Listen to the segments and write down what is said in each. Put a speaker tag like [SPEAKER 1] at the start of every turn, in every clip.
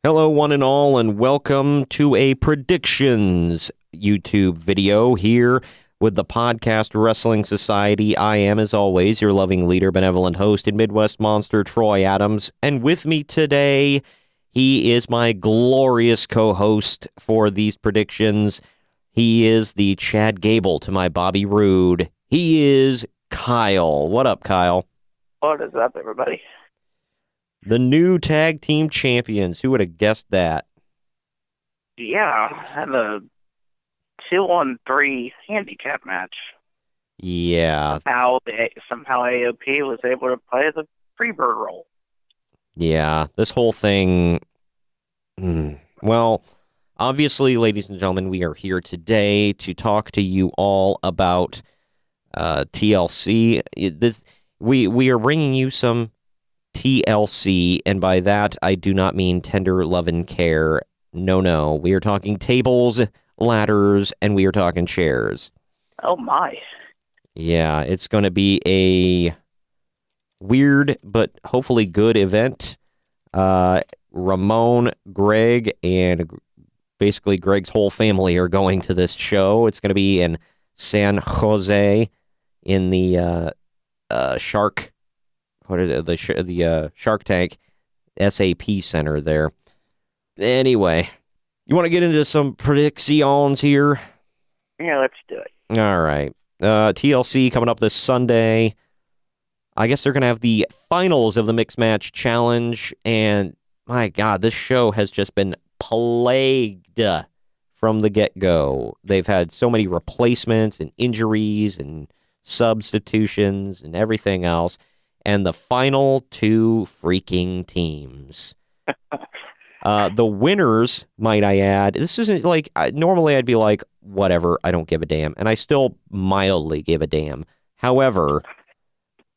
[SPEAKER 1] Hello, one and all, and welcome to a predictions YouTube video here with the Podcast Wrestling Society. I am, as always, your loving leader, benevolent host, and Midwest monster, Troy Adams. And with me today, he is my glorious co-host for these predictions. He is the Chad Gable to my Bobby Roode. He is Kyle. What up, Kyle?
[SPEAKER 2] What is up, everybody?
[SPEAKER 1] The new tag team champions. Who would have guessed that?
[SPEAKER 2] Yeah, I had a 2-on-3 handicap match.
[SPEAKER 1] Yeah.
[SPEAKER 2] Somehow AOP was able to play the Freebird role.
[SPEAKER 1] Yeah, this whole thing... Well, obviously, ladies and gentlemen, we are here today to talk to you all about TLC. We are bringing you some TLC, and by that, I do not mean tender love and care. No. We are talking tables, ladders, and we are talking chairs.
[SPEAKER 2] Oh, my.
[SPEAKER 1] Yeah, it's going to be a weird but hopefully good event. Ramon, Greg, and basically Greg's whole family are going to this show. It's going to be in San Jose in the Shark... What is it? The Shark Tank SAP Center there. Anyway, you want to get into some predictions here?
[SPEAKER 2] Yeah, let's do it.
[SPEAKER 1] All right. TLC coming up this Sunday. I guess they're going to have the finals of the Mixed Match Challenge. And my God, this show has just been plagued from the get-go. They've had so many replacements and injuries and substitutions and everything else. And the final two freaking teams. The winners, might I add, this isn't like, normally I'd be like, whatever, I don't give a damn. And I still mildly give a damn. However,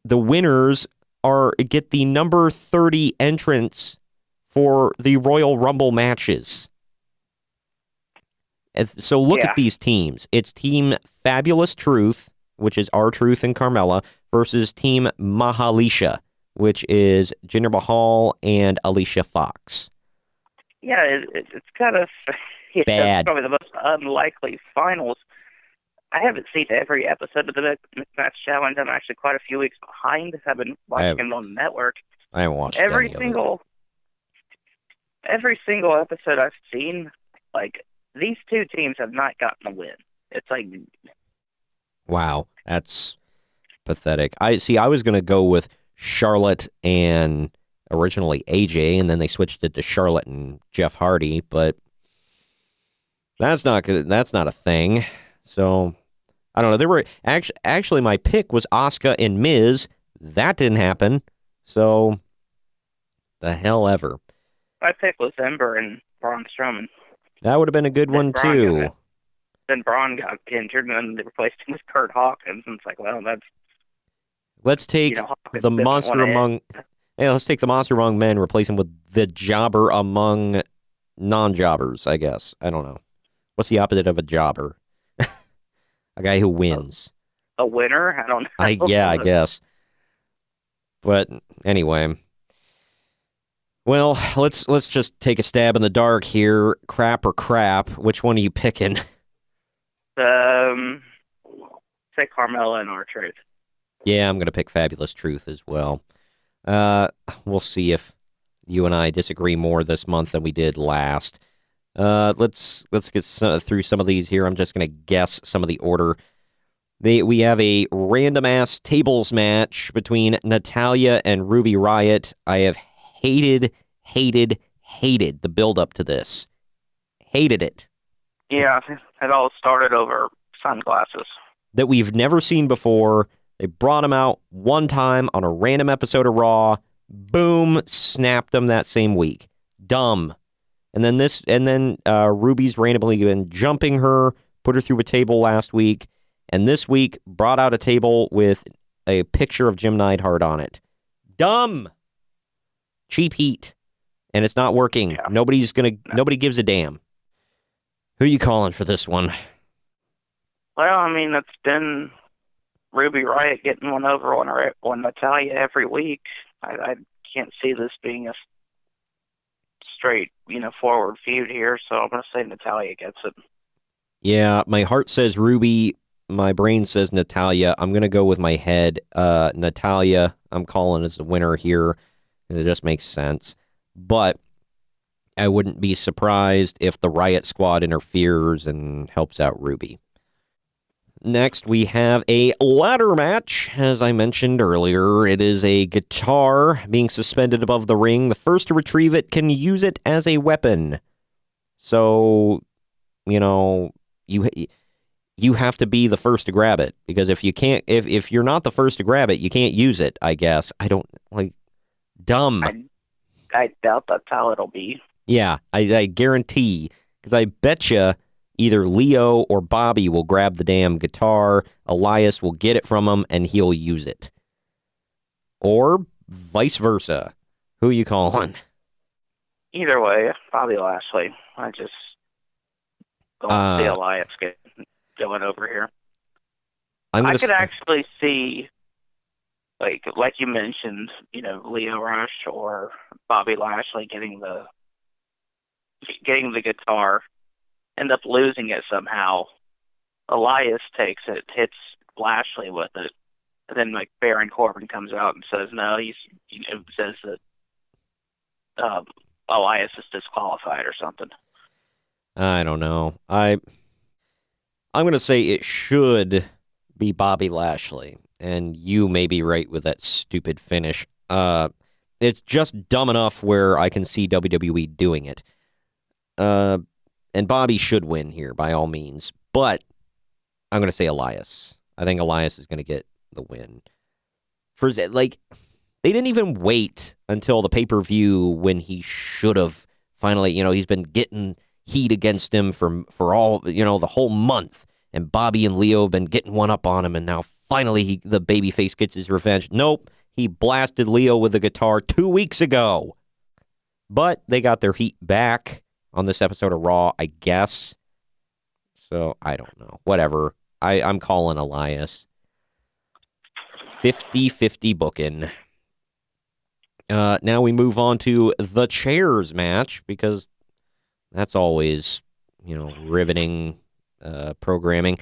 [SPEAKER 1] the winners get the number 30 entrance for the Royal Rumble matches. So look at these teams. It's Team Fabulous Truth, which is R-Truth and Carmella, versus Team Mahalisha, which is Jinder Mahal and Alicia Fox.
[SPEAKER 2] Yeah, it's kind of
[SPEAKER 1] bad.
[SPEAKER 2] Probably the most unlikely finals. I haven't seen every episode of the Match Challenge. I'm actually quite a few weeks behind. I've been watching it on the network.
[SPEAKER 1] I haven't watched
[SPEAKER 2] every single episode I've seen. Like, these two teams have not gotten a win. It's like,
[SPEAKER 1] wow, that's pathetic. I was going to go with Charlotte and originally AJ, and then they switched it to Charlotte and Jeff Hardy, but that's not good. That's not a thing. So I don't know. There were actually my pick was Asuka and Miz. That didn't happen. So the hell ever.
[SPEAKER 2] My pick was Ember and Braun Strowman.
[SPEAKER 1] That would have been a good one too.
[SPEAKER 2] Then Braun got injured, and then they replaced him with Kurt Hawkins. And it's like, well, that's...
[SPEAKER 1] Let's take the monster among... Yeah, let's take the monster among men, replace him with the jobber among non-jobbers, I guess. I don't know. What's the opposite of a jobber? A guy who wins.
[SPEAKER 2] A winner? I don't know.
[SPEAKER 1] Yeah, I guess. But anyway... Well, let's just take a stab in the dark here. Crap or crap? Which one are you picking?
[SPEAKER 2] Say Carmella and R-Truth.
[SPEAKER 1] Yeah, I'm going to pick Fabulous Truth as well. We'll see if you and I disagree more this month than we did last. Let's get through some of these here. I'm just going to guess some of the order. We have a random-ass tables match between Natalya and Ruby Riott. I have hated the build-up to this. Hated it.
[SPEAKER 2] Yeah, it all started over sunglasses.
[SPEAKER 1] That we've never seen before. They brought them out one time on a random episode of Raw. Boom, snapped them that same week. Dumb. And then Ruby's randomly been jumping her, put her through a table last week, and this week brought out a table with a picture of Jim Neidhart on it. Dumb. Cheap heat. And it's not working. Yeah. Nobody gives a damn. Who are you calling for this one?
[SPEAKER 2] Well, I mean, it's been Ruby Riott getting one over on Natalya every week. I can't see this being a straight, forward feud here, so I'm going to say Natalya gets it.
[SPEAKER 1] Yeah, my heart says Ruby. My brain says Natalya. I'm going to go with my head. Natalya, I'm calling as the winner here. It just makes sense. But I wouldn't be surprised if the Riot Squad interferes and helps out Ruby. Next, we have a ladder match. As I mentioned earlier, it is a guitar being suspended above the ring. The first to retrieve it can use it as a weapon. So, you have to be the first to grab it, because if you're not the first to grab it, you can't use it, I guess. I don't, dumb.
[SPEAKER 2] I doubt that's how it'll be.
[SPEAKER 1] Yeah, I guarantee, because I bet you either Leo or Bobby will grab the damn guitar, Elias will get it from him, and he'll use it. Or vice versa. Who are you calling?
[SPEAKER 2] Either way, Bobby Lashley. I just don't see Elias going over here. I could actually see, like you mentioned, Leo Rush or Bobby Lashley getting the guitar, end up losing it somehow. Elias takes it, hits Lashley with it, and then Baron Corbin comes out and says no. Says that Elias is disqualified or something.
[SPEAKER 1] I don't know. I'm going to say it should be Bobby Lashley, and you may be right with that stupid finish. It's just dumb enough where I can see WWE doing it. And Bobby should win here by all means, but I'm going to say Elias. I think Elias is going to get the win. They didn't even wait until the pay-per-view when he should have finally, he's been getting heat against him for all, the whole month, and Bobby and Leo have been getting one up on him, and now finally the babyface gets his revenge. Nope, he blasted Leo with a guitar 2 weeks ago. But they got their heat back on this episode of Raw, I guess. So, I don't know. Whatever. I'm calling Elias. 50-50 booking. Now we move on to the chairs match, because that's always, riveting programming.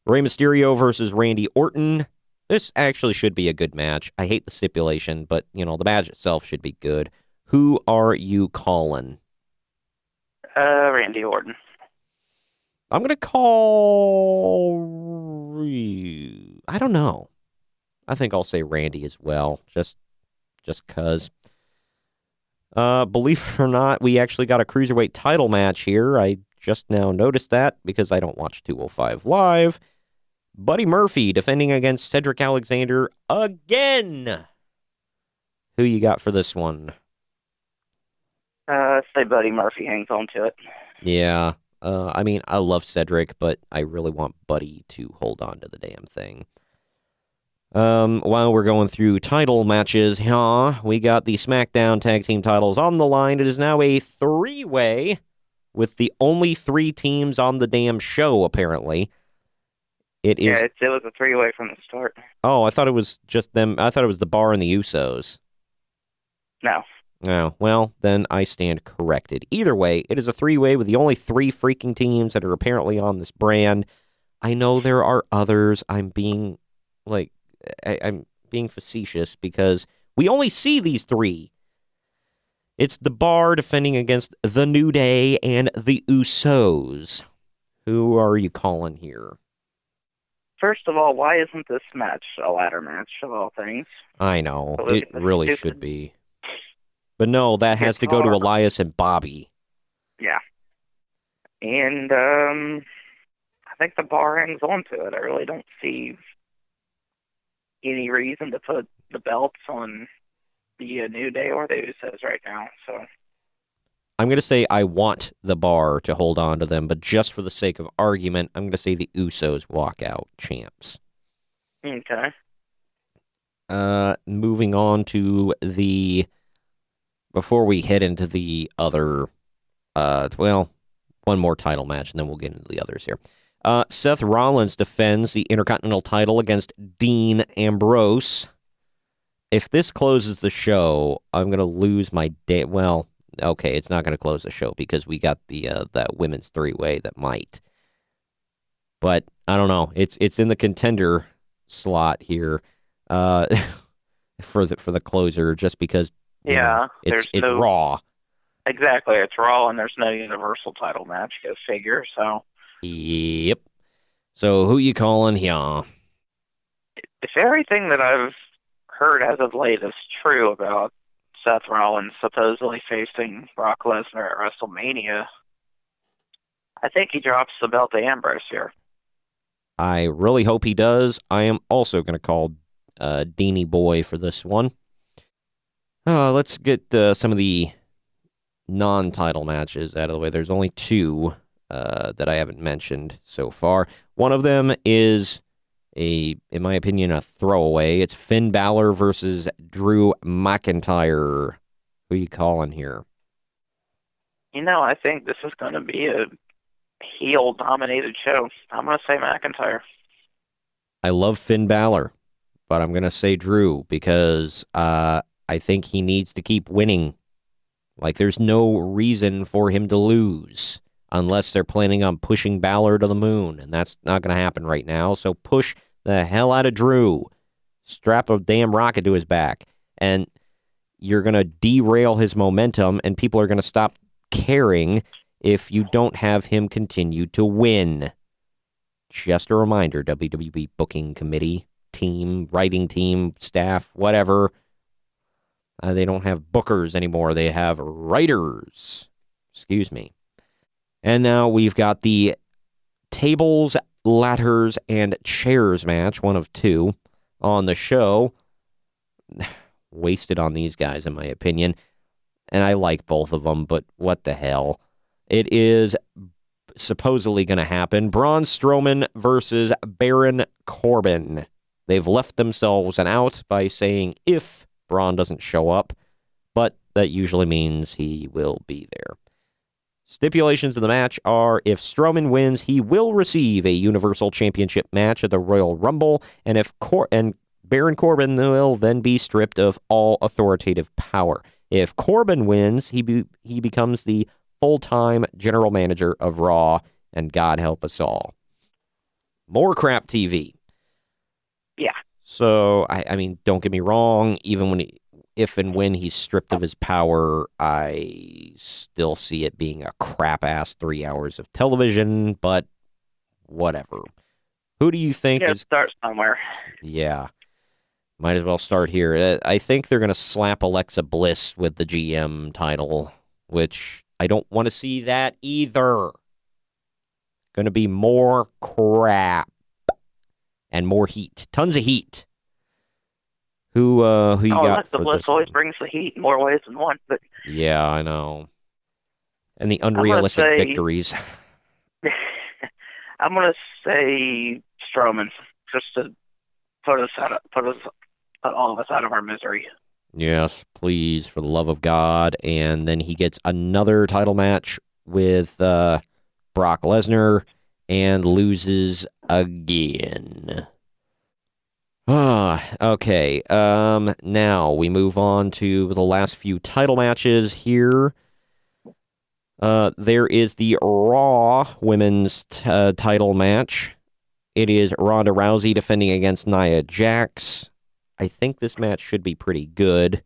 [SPEAKER 1] Rey Mysterio versus Randy Orton. This actually should be a good match. I hate the stipulation, but, the match itself should be good. Who are you calling?
[SPEAKER 2] Randy Orton.
[SPEAKER 1] I'm going to call... I don't know. I think I'll say Randy as well, just because. Believe it or not, we actually got a Cruiserweight title match here. I just now noticed that because I don't watch 205 Live. Buddy Murphy defending against Cedric Alexander again. Who you got for this one?
[SPEAKER 2] Say Buddy Murphy hangs on to it.
[SPEAKER 1] Yeah. I love Cedric, but I really want Buddy to hold on to the damn thing. While we're going through title matches, we got the SmackDown tag team titles on the line. It is now a 3-way with the only 3 teams on the damn show, apparently. It was
[SPEAKER 2] a 3-way from the start.
[SPEAKER 1] Oh, I thought it was just them. I thought it was the Bar and the Usos.
[SPEAKER 2] No.
[SPEAKER 1] Oh, well, then I stand corrected. Either way, it is a 3-way with the only 3 freaking teams that are apparently on this brand. I know there are others. I'm being facetious because we only see these 3. It's the Bar defending against the New Day and the Usos. Who are you calling here?
[SPEAKER 2] First of all, why isn't this match a ladder match of all things?
[SPEAKER 1] I know. It really should be. But no, that has to go to Elias and Bobby.
[SPEAKER 2] Yeah. And I think the Bar hangs on to it. I really don't see any reason to put the belts on the New Day or the Usos right now. So
[SPEAKER 1] I'm going to say I want the Bar to hold on to them, but just for the sake of argument, I'm going to say the Usos walk out champs.
[SPEAKER 2] Okay.
[SPEAKER 1] Moving on to before we head into the other, one more title match, and then we'll get into the others here. Seth Rollins defends the Intercontinental title against Dean Ambrose. If this closes the show, I'm going to lose my day. Well, okay, it's not going to close the show because we got the that women's three-way that might. But I don't know. It's in the contender slot here uh, for the closer just because
[SPEAKER 2] Yeah,
[SPEAKER 1] it's Raw.
[SPEAKER 2] Exactly, it's Raw, and there's no Universal title match. Go figure. So.
[SPEAKER 1] Yep. So who you calling here?
[SPEAKER 2] If everything that I've heard as of late is true about Seth Rollins supposedly facing Brock Lesnar at WrestleMania, I think he drops the belt to Ambrose here.
[SPEAKER 1] I really hope he does. I am also going to call Deanie Boy for this one. Let's get some of the non-title matches out of the way. There's only two that I haven't mentioned so far. One of them is in my opinion, a throwaway. It's Finn Balor versus Drew McIntyre. Who you calling here?
[SPEAKER 2] I think this is going to be a heel-dominated show. I'm going to say McIntyre.
[SPEAKER 1] I love Finn Balor, but I'm going to say Drew because I think he needs to keep winning. Like, there's no reason for him to lose unless they're planning on pushing Balor to the moon, and that's not going to happen right now. So push the hell out of Drew. Strap a damn rocket to his back, and you're going to derail his momentum, and people are going to stop caring if you don't have him continue to win. Just a reminder, WWE booking committee, team, writing team, staff, whatever. They don't have bookers anymore. They have writers. Excuse me. And now we've got the tables, ladders, and chairs match, one of two, on the show. Wasted on these guys, in my opinion. And I like both of them, but what the hell. It is supposedly going to happen. Braun Strowman versus Baron Corbin. They've left themselves an out by saying if Braun doesn't show up, but that usually means he will be there. Stipulations of the match are if Strowman wins, he will receive a Universal Championship match at the Royal Rumble, and if Baron Corbin will then be stripped of all authoritative power. If Corbin wins, he becomes the full-time general manager of Raw, and God help us all. More crap TV.
[SPEAKER 2] Yeah.
[SPEAKER 1] So, I mean, don't get me wrong, even if and when he's stripped of his power, I still see it being a crap-ass 3 hours of television, but whatever. Who do you think is...
[SPEAKER 2] start somewhere.
[SPEAKER 1] Yeah. Might as well start here. I think they're going to slap Alexa Bliss with the GM title, which I don't want to see that either. Going to be more crap. And more heat. Tons of heat. Who you got
[SPEAKER 2] Alexa
[SPEAKER 1] for
[SPEAKER 2] Bliss
[SPEAKER 1] this
[SPEAKER 2] always
[SPEAKER 1] one?
[SPEAKER 2] brings the heat in more ways than one. But
[SPEAKER 1] yeah, I know. And the unrealistic victories.
[SPEAKER 2] I'm going to say Strowman, just to put all of us out of our misery.
[SPEAKER 1] Yes, please, for the love of God. And then he gets another title match with Brock Lesnar and loses again. Okay. Now we move on to the last few title matches here. There is the Raw Women's title match. It is Ronda Rousey defending against Nia Jax. I think this match should be pretty good.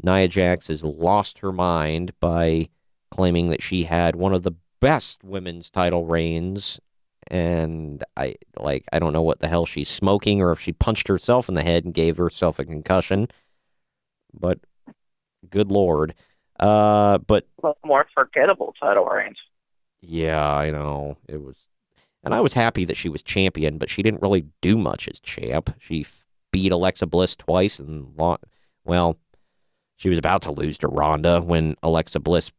[SPEAKER 1] Nia Jax has lost her mind by claiming that she had one of the best women's title reigns, and I don't know what the hell she's smoking or if she punched herself in the head and gave herself a concussion, but good Lord. But
[SPEAKER 2] more forgettable title reigns.
[SPEAKER 1] Yeah, I know. It was, and I was happy that she was champion, but she didn't really do much as champ. She beat Alexa Bliss twice and she was about to lose to Ronda when Alexa Bliss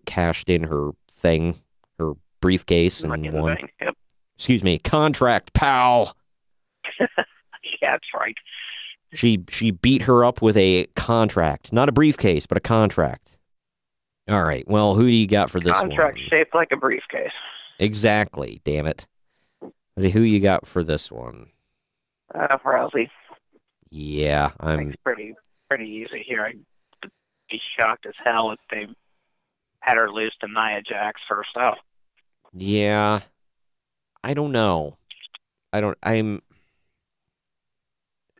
[SPEAKER 1] cashed in her thing, her briefcase, and won.
[SPEAKER 2] Yep.
[SPEAKER 1] Excuse me, contract, pal.
[SPEAKER 2] Yeah, that's right.
[SPEAKER 1] She beat her up with a contract, not a briefcase, but a contract. All right. Well, who do you got for this one?
[SPEAKER 2] Contract shaped like a briefcase.
[SPEAKER 1] Exactly. Damn it. Who you got for this one?
[SPEAKER 2] Rousey.
[SPEAKER 1] Yeah, I'm
[SPEAKER 2] pretty easy here. be shocked as hell if they had her lose to Nia Jax first off.
[SPEAKER 1] Yeah, I don't know. I'm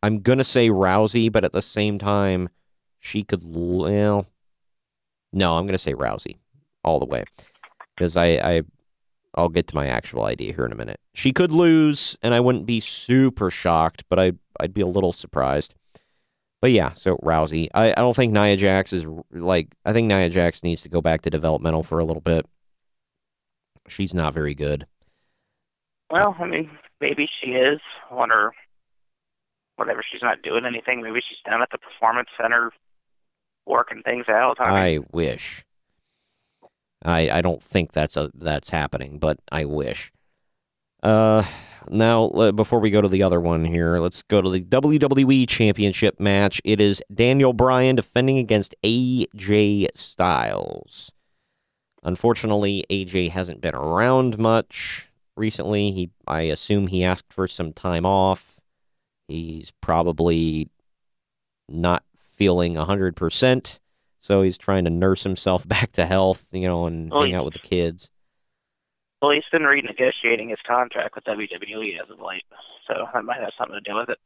[SPEAKER 1] gonna say Rousey, but at the same time, she could. Well, no, I'm gonna say Rousey all the way because I'll get to my actual idea here in a minute. She could lose, and I wouldn't be super shocked, but I'd be a little surprised. But yeah, so Rousey. I don't think Nia Jax is like. I think Nia Jax needs to go back to developmental for a little bit. She's not very good.
[SPEAKER 2] Well, I mean, maybe she is. I wonder, whatever, she's not doing anything. Maybe she's down at the Performance Center working things out.
[SPEAKER 1] I wish. I don't think that's happening, but I wish. Now, before we go to the other one here, let's go to the WWE Championship match. It is Daniel Bryan defending against AJ Styles. Unfortunately, AJ hasn't been around much recently. I assume he asked for some time off. He's probably not feeling 100%, so he's trying to nurse himself back to health, and hang out with the kids.
[SPEAKER 2] Well, he's been renegotiating his contract with WWE as of late, so that might have something to do with it.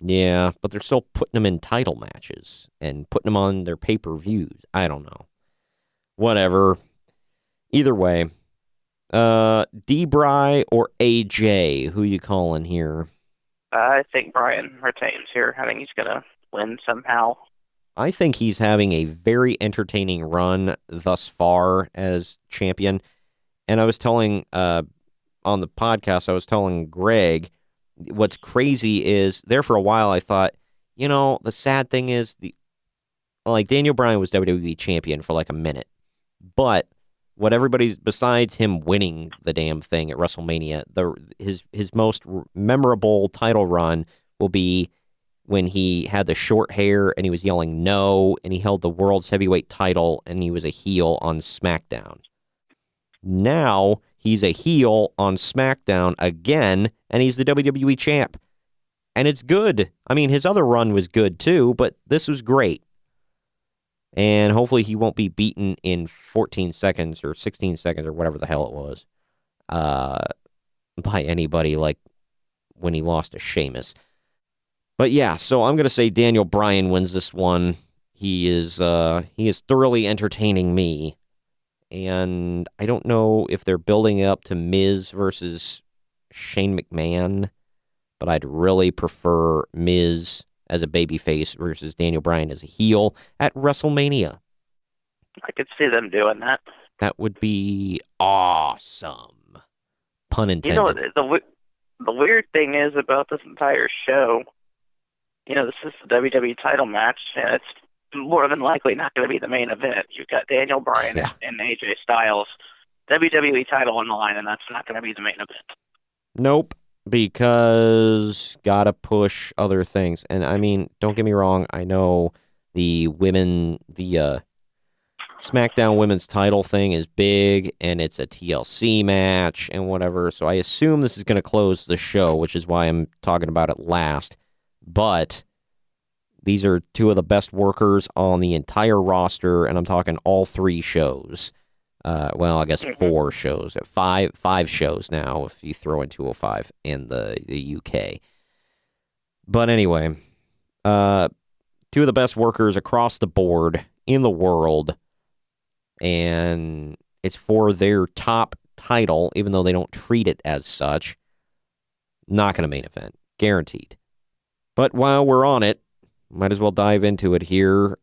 [SPEAKER 1] Yeah, but they're still putting him in title matches and putting him on their pay-per-views. I don't know. Whatever. Either way, D-Bry or AJ, who you calling here?
[SPEAKER 2] I think Bryan retains here. I think he's going to win somehow.
[SPEAKER 1] I think he's having a very entertaining run thus far as champion. And I was telling, on the podcast, I was telling Greg, what's crazy is there for a while I thought, the sad thing is Daniel Bryan was WWE champion for like a minute. But what besides him winning the damn thing at WrestleMania, his most memorable title run will be when he had the short hair and he was yelling no, and he held the world's heavyweight title and he was a heel on SmackDown. Now he's a heel on SmackDown again, and he's the WWE champ. And it's good. I mean, his other run was good too, but this was great. And hopefully he won't be beaten in 14 seconds or 16 seconds or whatever the hell it was by anybody like when he lost to Sheamus. But yeah, so I'm going to say Daniel Bryan wins this one. He is thoroughly entertaining me. And I don't know if they're building it up to Miz versus Shane McMahon, but I'd really prefer Miz as a babyface versus Daniel Bryan as a heel at WrestleMania.
[SPEAKER 2] I could see them doing that.
[SPEAKER 1] That would be awesome. Pun intended.
[SPEAKER 2] The weird thing is about this entire show, this is the WWE title match, and it's more than likely not going to be the main event. You've got Daniel Bryan and AJ Styles, WWE title on the line, and that's not going to be the main event. Nope,
[SPEAKER 1] because gotta push other things. And I mean, don't get me wrong, I know the SmackDown women's title thing is big, and it's a TLC match and whatever, so I assume this is going to close the show, which is why I'm talking about it last. But these are two of the best workers on the entire roster, and I'm talking all three shows. I guess 4 shows. 5 shows now, if you throw in 205 and the UK. But anyway, 2 of the best workers across the board in the world, and it's for their top title, even though they don't treat it as such. Not going to main event. Guaranteed. But while we're on it, might as well dive into it here.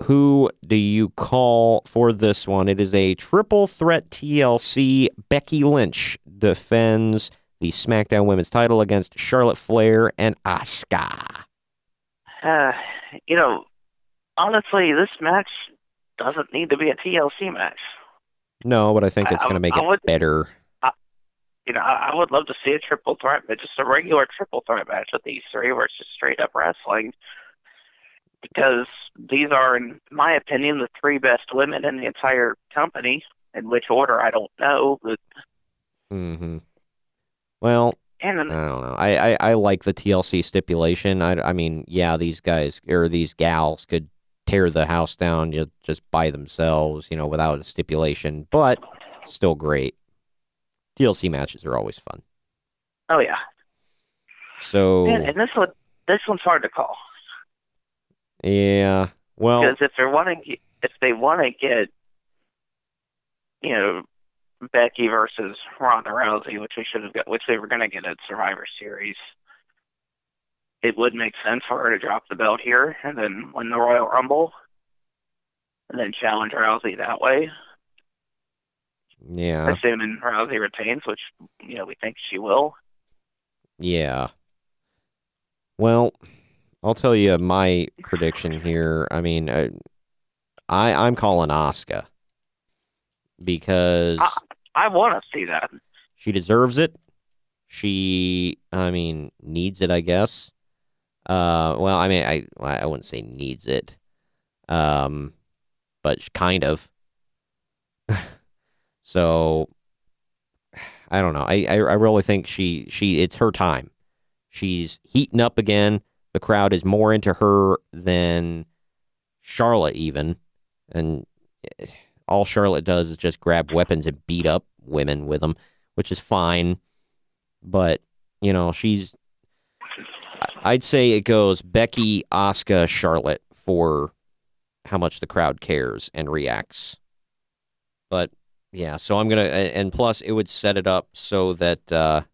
[SPEAKER 1] Who do you call for this one? It is a triple threat TLC. Becky Lynch defends the SmackDown Women's title against Charlotte Flair and Asuka.
[SPEAKER 2] Honestly, this match doesn't need to be a TLC match.
[SPEAKER 1] No, but I think it's going to make it better.
[SPEAKER 2] I would love to see a triple threat, but just a regular triple threat match with these three where it's just straight up wrestling. Because these are, in my opinion, the 3 best women in the entire company. In which order, I don't know. But...
[SPEAKER 1] Well, I don't know. I like the TLC stipulation. I mean, yeah, these guys or these gals could tear the house down just by themselves, without a stipulation, but still great. TLC matches are always fun.
[SPEAKER 2] Oh yeah.
[SPEAKER 1] So
[SPEAKER 2] and this one's hard to call.
[SPEAKER 1] Yeah. Well,
[SPEAKER 2] because if they want to get Becky versus Ronda Rousey, which they were going to get at Survivor Series, it would make sense for her to drop the belt here and then win the Royal Rumble and then challenge Rousey that way.
[SPEAKER 1] Yeah.
[SPEAKER 2] Assuming Rousey retains, which, we think she will.
[SPEAKER 1] Yeah. Well, I'll tell you my prediction here. I mean, I'm calling Asuka because
[SPEAKER 2] I want to see that.
[SPEAKER 1] She deserves it. She, needs it, I guess. Well, I wouldn't say needs it, but kind of. So, I don't know. I really think it's her time. She's heating up again. The crowd is more into her than Charlotte even. And all Charlotte does is just grab weapons and beat up women with them, which is fine. But, I'd say it goes Becky, Asuka, Charlotte for how much the crowd cares and reacts. But, yeah, so I'm going to, and plus it would set it up so that,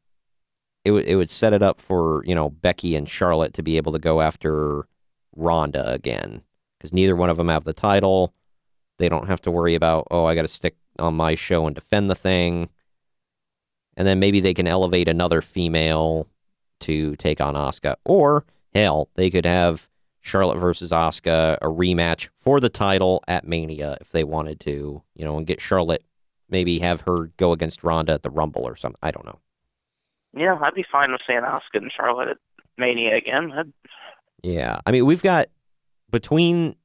[SPEAKER 1] it would set it up for, Becky and Charlotte to be able to go after Ronda again. Because neither one of them have the title. They don't have to worry about, I got to stick on my show and defend the thing. And then maybe they can elevate another female to take on Asuka. Or, hell, they could have Charlotte versus Asuka, a rematch for the title at Mania if they wanted to, and get Charlotte, maybe have her go against Ronda at the Rumble or something. I don't know.
[SPEAKER 2] Yeah, I'd be fine with seeing Asuka and Charlotte at Mania again.
[SPEAKER 1] Yeah, we've got between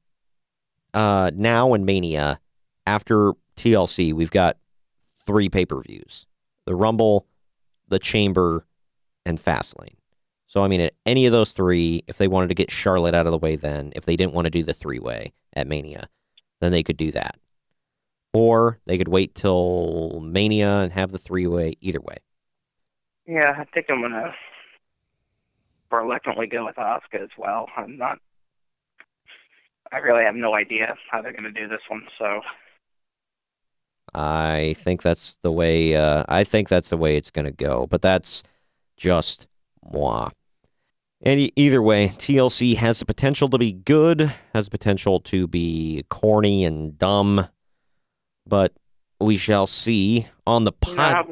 [SPEAKER 1] now and Mania, after TLC, we've got 3 pay-per-views. The Rumble, the Chamber, and Fastlane. So, at any of those 3, if they wanted to get Charlotte out of the way then, if they didn't want to do the 3-way at Mania, then they could do that. Or they could wait till Mania and have the 3-way, either way.
[SPEAKER 2] Yeah, I think I'm going to reluctantly go with Asuka as well. I really have no idea how they're going to do this one, so.
[SPEAKER 1] I think that's the way it's going to go, but that's just moi. And either way, TLC has the potential to be good, has the potential to be corny and dumb, but we shall see on the pod.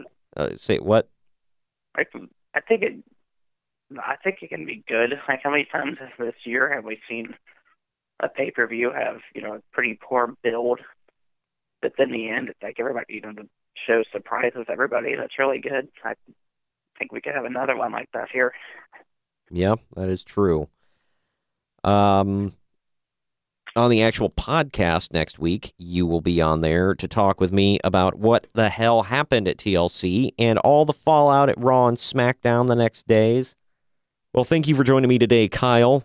[SPEAKER 1] Say what?
[SPEAKER 2] I think it can be good. Like, how many times this year have we seen a pay-per-view have, a pretty poor build, but then in the end, it's like everybody, the show surprises everybody. That's really good. I think we could have another one like that here.
[SPEAKER 1] Yeah, that is true. On the actual podcast next week, you will be on there to talk with me about what the hell happened at TLC and all the fallout at Raw and SmackDown the next days. Well, thank you for joining me today, Kyle.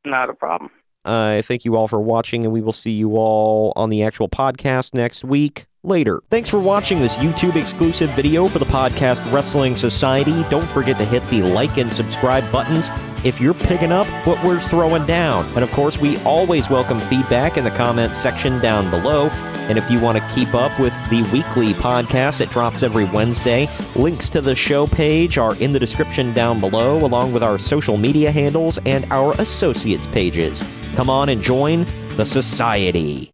[SPEAKER 2] Not a problem.
[SPEAKER 1] I thank you all for watching, and we will see you all on the actual podcast next week. Later. Thanks for watching this YouTube-exclusive video for the podcast Wrestling Society. Don't forget to hit the like and subscribe buttons if you're picking up what we're throwing down. And of course, we always welcome feedback in the comments section down below. And if you want to keep up with the weekly podcast that drops every Wednesday, links to the show page are in the description down below, along with our social media handles and our associates pages. Come on and join the society.